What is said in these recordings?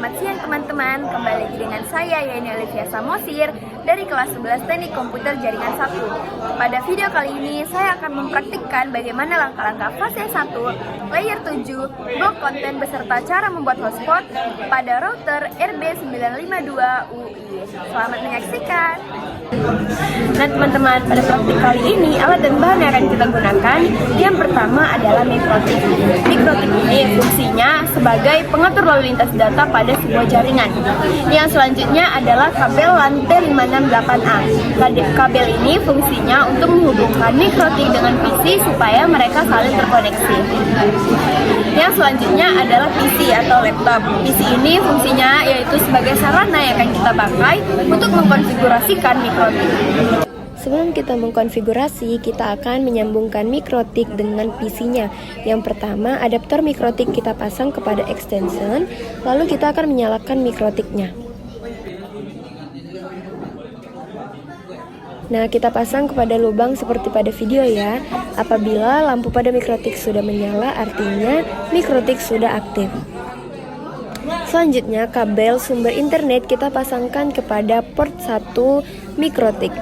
Selamat siang teman-teman, kembali lagi dengan saya Yeni Olivia Samosir dari kelas 11 Teknik Komputer Jaringan 1. Pada video kali ini saya akan mempraktikkan bagaimana langkah-langkah fase 1 layer 7 blok konten beserta cara membuat hotspot pada router RB952UI. Selamat menyaksikan. Nah teman-teman, pada praktik kali ini alat dan bahan yang akan kita gunakan yang pertama adalah mikrotik. Mikrotik ini fungsinya sebagai pengatur lalu lintas data pada sebuah jaringan. Yang selanjutnya adalah kabel LAN T568A. Kabel ini fungsinya untuk menghubungkan mikrotik dengan PC supaya mereka saling terkoneksi. Yang selanjutnya adalah PC atau laptop. PC ini fungsinya yaitu sebagai sarana yang akan kita pakai untuk mengkonfigurasikan mikrotik. Sebelum kita mengkonfigurasi, kita akan menyambungkan mikrotik dengan PC-nya. Yang pertama, adaptor mikrotik kita pasang kepada extension, lalu kita akan menyalakan mikrotiknya. Nah, kita pasang kepada lubang seperti pada video ya. Apabila lampu pada mikrotik sudah menyala, artinya mikrotik sudah aktif. Selanjutnya, kabel sumber internet kita pasangkan kepada port 1 mikrotik.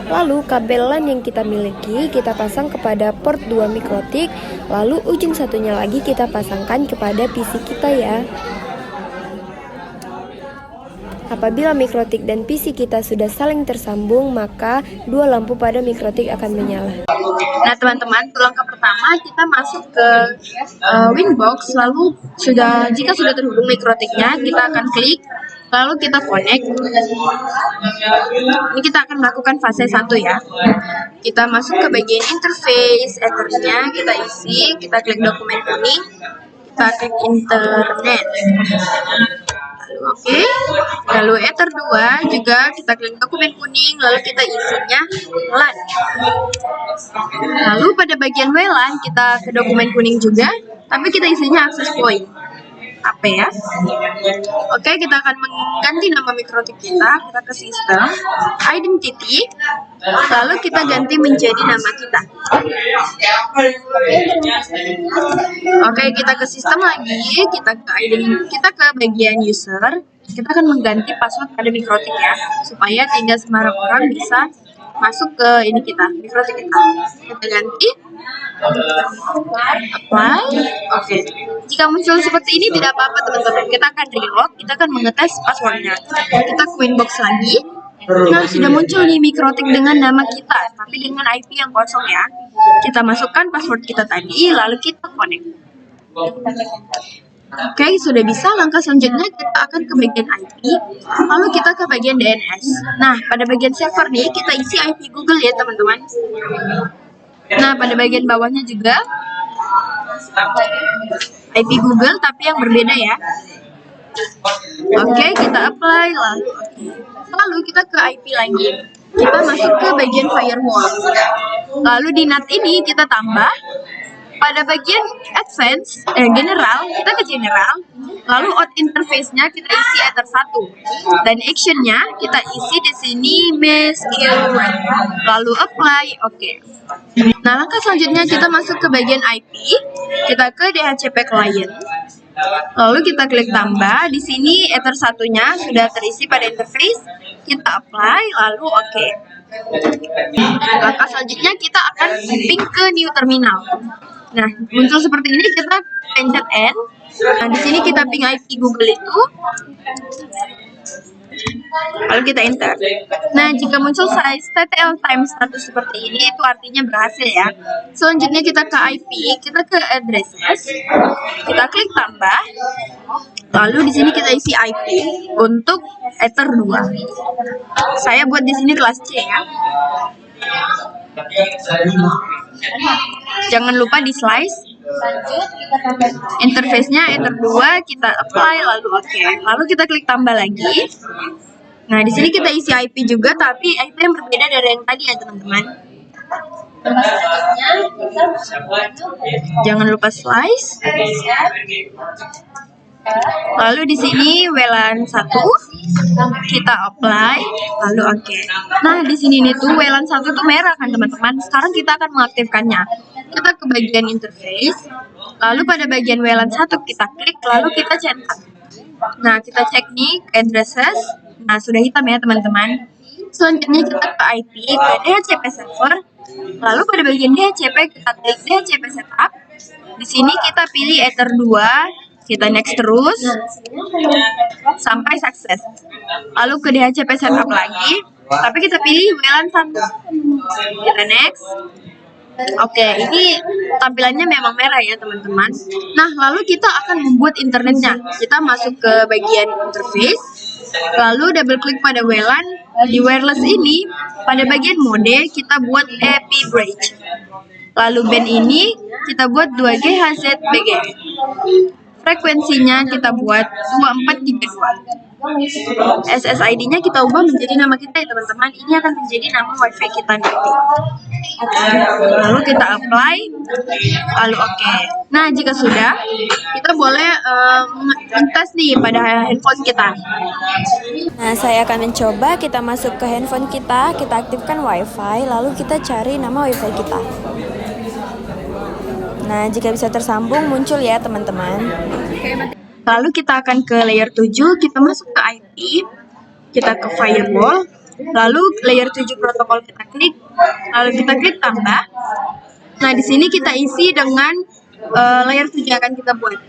Lalu kabel LAN yang kita miliki kita pasang kepada port 2 mikrotik, lalu ujung satunya lagi kita pasangkan kepada PC kita ya. Apabila mikrotik dan PC kita sudah saling tersambung, maka dua lampu pada mikrotik akan menyala. Nah teman-teman, langkah pertama kita masuk ke Winbox, lalu jika sudah terhubung mikrotiknya, kita akan klik, lalu kita connect. Ini kita akan melakukan fase 1 ya. Kita masuk ke bagian interface, Ethernya kita isi, kita klik dokumen kuning, kita klik internet. Oke, lalu Ether 2 juga kita klik dokumen kuning, lalu kita isinya LAN. Lalu pada bagian WLAN kita ke dokumen kuning juga, tapi kita isinya access point. Apa ya? Oke, kita akan mengganti nama mikrotik kita ke sistem, identity, lalu kita ganti menjadi nama kita. Oke, kita ke sistem lagi, kita ke identity, kita ke bagian user, kita akan mengganti password pada mikrotik ya, supaya tidak sembarang orang bisa masuk ke ini mikrotik kita. Kita ganti, apply, oke. Jika muncul seperti ini tidak apa-apa teman-teman, kita akan reload, kita akan mengetes passwordnya. Kita ke Winbox lagi. Nah, sudah muncul nih mikrotik dengan nama kita, tapi dengan IP yang kosong ya. Kita masukkan password kita tadi, lalu kita connect. Oke, sudah bisa. Langkah selanjutnya kita akan ke bagian IP, lalu kita ke bagian DNS. Nah, pada bagian server nih, kita isi IP Google ya teman-teman. Nah, pada bagian bawahnya juga IP Google, tapi yang berbeda ya. Oke, kita apply, lalu kita ke IP lagi. Kita masuk ke bagian firewall. Lalu di NAT ini kita tambah. Pada bagian advance, general, kita ke general. Lalu out interface-nya kita isi Ether 1. Dan action-nya kita isi di sini mesh queue. Lalu apply, oke. Nah, langkah selanjutnya kita masuk ke bagian IP. Kita ke DHCP client. Lalu kita klik tambah. Di sini Ether 1-nya sudah terisi pada interface. Kita apply, lalu oke. Langkah selanjutnya kita akan ping ke new terminal. Nah, muncul seperti ini, kita pencet N. Nah, di sini kita ping IP Google itu. Lalu kita enter. Nah, jika muncul size TTL time status seperti ini, itu artinya berhasil ya. Selanjutnya kita ke IP, kita ke addresses, kita klik tambah. Lalu di sini kita isi IP untuk Ether 2. Saya buat di sini kelas C ya. Jangan lupa di slice. Interface-nya Ether 2, kita apply, lalu oke. Lalu kita klik tambah lagi. Nah, di sini kita isi IP juga, tapi IP yang berbeda dari yang tadi ya, teman-teman. Jangan lupa slice. Lalu di sini WLAN 1 kita apply, lalu oke. Nah, di sini nih tuh WLAN 1 tuh merah kan teman-teman. Sekarang kita akan mengaktifkannya. Kita ke bagian interface, lalu pada bagian WLAN 1 kita klik, lalu kita centang. Nah, kita cek nih ke addresses. Nah, sudah hitam ya teman-teman. Selanjutnya kita ke IP, ke DHCP server. Lalu pada bagian DHCP kita klik DHCP setup. Di sini kita pilih Ether 2. Kita next terus sampai sukses. Lalu ke DHCP setup lagi, tapi kita pilih WLAN 1. Kita next. Oke, ini tampilannya memang merah ya teman-teman. Nah, lalu kita akan membuat internetnya. Kita masuk ke bagian interface, lalu double klik pada WLAN. Di wireless ini, pada bagian mode kita buat AP bridge. Lalu band ini kita buat 2G HZBG. Frekuensinya kita buat 2432. SSID-nya kita ubah menjadi nama kita ya teman-teman. Ini akan menjadi nama WiFi kita nanti. Lalu kita apply, lalu oke. Nah, jika sudah, kita boleh tes nih pada handphone kita. Nah, saya akan mencoba. Kita masuk ke handphone kita aktifkan WiFi, lalu kita cari nama WiFi kita. Nah, jika bisa tersambung muncul ya teman-teman. Lalu kita akan ke layer 7, kita masuk ke IP, kita ke firewall, lalu layer 7 protokol kita klik, lalu kita klik tambah. Nah, di sini kita isi dengan layer 7 akan kita buat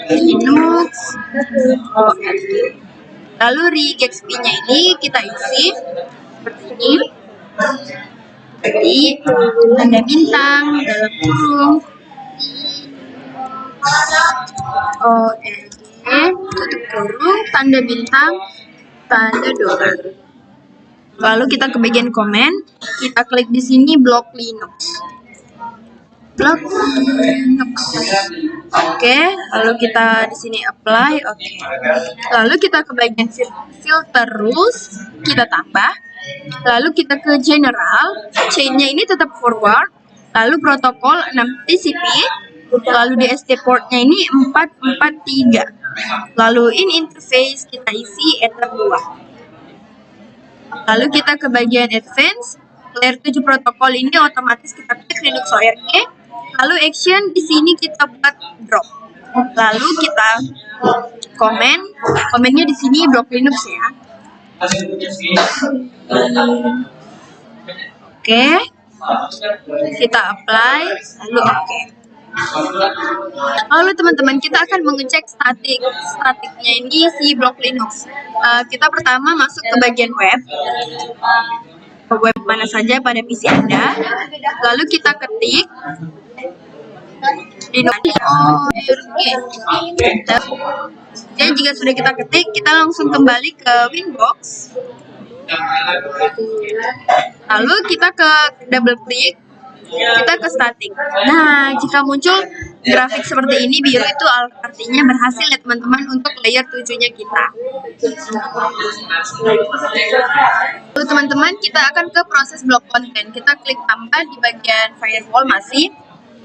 Linux, OS. Lalu regexp-nya ini kita isi seperti ini. Jadi, tanda bintang dalam kurung tutup kurung, tanda bintang, tanda dolar. Lalu kita ke bagian komen, kita klik di sini blok Linux. Blok Linux. Oke, lalu kita di sini apply, oke. Lalu kita ke bagian filter rules, kita tambah. Lalu kita ke general, chain-nya ini tetap forward. Lalu protokol 6 TCP. Lalu DST portnya ini 443. Lalu in interface kita isi Ether 2. Lalu kita ke bagian advance, layer 7 protokol ini otomatis kita klik Linux ORG. Lalu action di sini kita buat drop. Lalu kita komennya di sini blok Linux ya. Oke. Kita apply, lalu oke. Lalu teman-teman kita akan mengecek statiknya ini si blok Linux. Kita pertama masuk ke bagian web, ke web mana saja pada PC Anda. Lalu kita ketik Linux ORG. Dan jika sudah kita ketik, kita langsung kembali ke Winbox. Lalu kita ke double klik, kita ke static. Nah, jika muncul grafik seperti ini biru itu artinya berhasil ya teman-teman untuk layer 7-nya kita. Lalu teman-teman kita akan ke proses blok konten. Kita klik tambah di bagian firewall masih.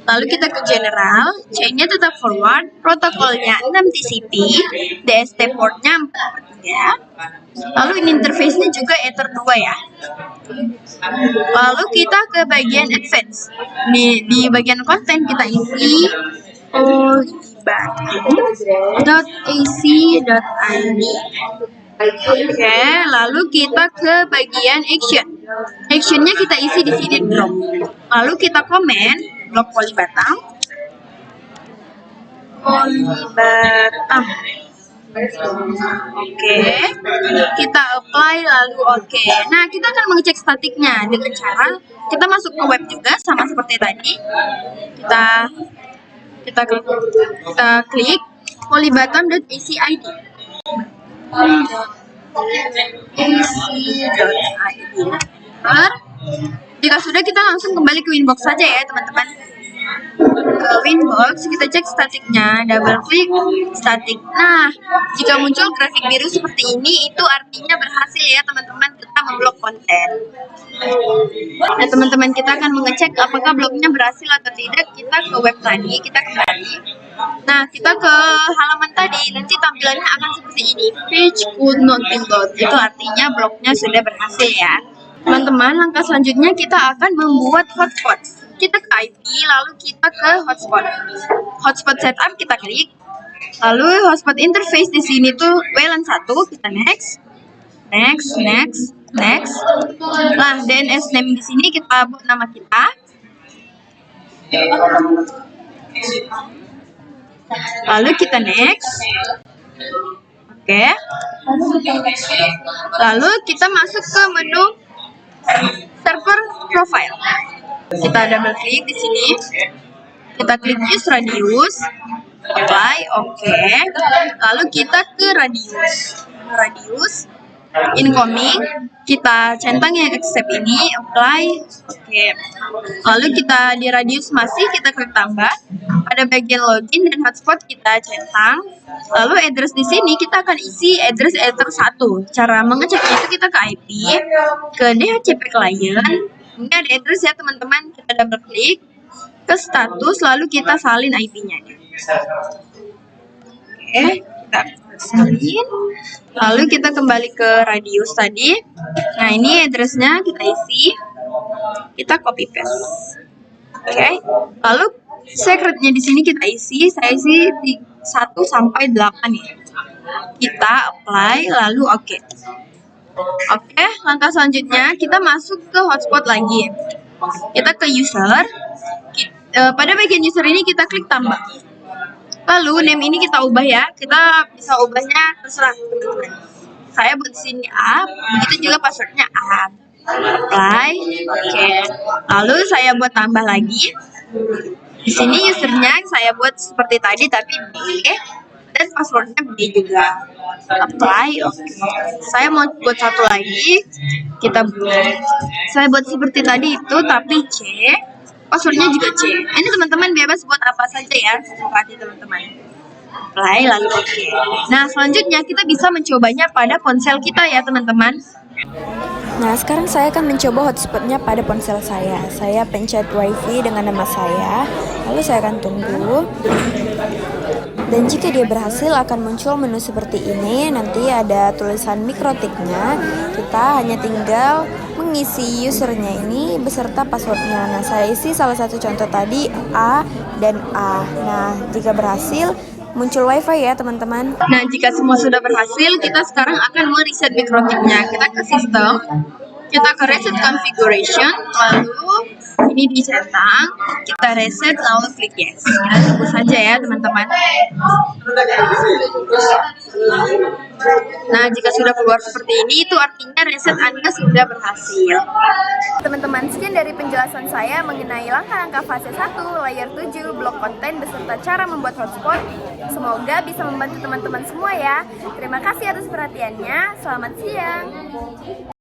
Lalu kita ke general, chain-nya tetap forward, protokolnya 6 TCP, DST portnya 443. Lalu ini interface-nya juga Ether 2 ya. Lalu kita ke bagian advance. Di bagian konten kita isi .ac.id. Oke, lalu kita ke bagian action. Actionnya kita isi di sini drop. Lalu kita komen blok Polibatam. Oke, kita apply lalu oke. Nah, kita akan mengecek statiknya dengan cara kita masuk ke web juga sama seperti tadi. Kita klik polibatam.ac.id. Jika sudah, kita langsung kembali ke Winbox saja ya teman-teman. ke Winbox, kita cek statiknya, double klik statik. Nah, jika muncul grafik biru seperti ini, itu artinya berhasil ya teman-teman, kita memblok konten. Nah, teman-teman kita akan mengecek apakah bloknya berhasil atau tidak. Kita ke web tadi, kita kembali. Nah, kita ke halaman tadi, nanti tampilannya akan seperti ini. Page could not be loaded. Itu artinya bloknya sudah berhasil ya. Teman-teman, langkah selanjutnya kita akan membuat hotspot. Kita ke IP, lalu kita ke hotspot. Hotspot setup kita klik. Lalu hotspot interface di sini tuh WLAN 1, kita next. Next. Nah, DNS name di sini kita buat nama kita. Lalu kita next. Oke. Lalu kita masuk ke menu server profile. Kita double klik di sini. Kita klik use radius. Apply, oke. Lalu kita ke radius. Incoming, kita centang yang accept ini, apply, oke. Lalu kita di radius masih, kita klik tambah. Pada bagian login dan hotspot kita centang. Lalu address di sini kita akan isi address ether 1. Cara mengeceknya itu kita ke IP, ke DHCP client. Ini ada address ya teman-teman, kita double klik ke status, lalu kita salin IP-nya. Oke, kita salin. Lalu kita kembali ke radius tadi. Nah, ini address-nya kita isi. Kita copy paste. Oke. Lalu secret-nya di sini kita isi. Saya isi 1 sampai 8 ya. Kita apply lalu oke. Oke, langkah selanjutnya kita masuk ke hotspot lagi. Kita ke user. Pada bagian user ini kita klik tambah. Lalu name ini kita ubah ya. Kita bisa ubahnya terserah teman-teman. Saya buat sini A, begitu juga passwordnya A. Apply, oke. Lalu saya buat tambah lagi. Di sini usernya saya buat seperti tadi tapi B, dan passwordnya B juga. Apply, oke. Saya mau buat satu lagi. Saya buat seperti tadi itu tapi C. Passwordnya juga C. Ini teman-teman bebas buat apa saja ya, sesuka hati teman-teman. Apply lalu oke. Nah, selanjutnya kita bisa mencobanya pada ponsel kita ya teman-teman. Nah, sekarang saya akan mencoba hotspotnya pada ponsel saya. Saya pencet WiFi dengan nama saya, lalu saya akan tunggu. Dan jika dia berhasil akan muncul menu seperti ini. Nanti ada tulisan mikrotiknya. Kita hanya tinggal mengisi usernya ini beserta passwordnya. Nah, saya isi salah satu contoh tadi A dan A. Nah, jika berhasil muncul WiFi ya teman-teman. Nah, jika semua sudah berhasil, kita sekarang akan mereset mikrotiknya. Kita ke sistem, kita ke reset configuration, lalu ini dicentang, kita reset, lalu klik yes. Kita tunggu saja ya teman-teman. Nah, jika sudah keluar seperti ini, itu artinya reset Anda sudah berhasil. Teman-teman, sekian dari penjelasan saya mengenai langkah-langkah fase 1, layer 7, blok konten beserta cara membuat hotspot. Semoga bisa membantu teman-teman semua ya. Terima kasih atas perhatiannya. Selamat siang.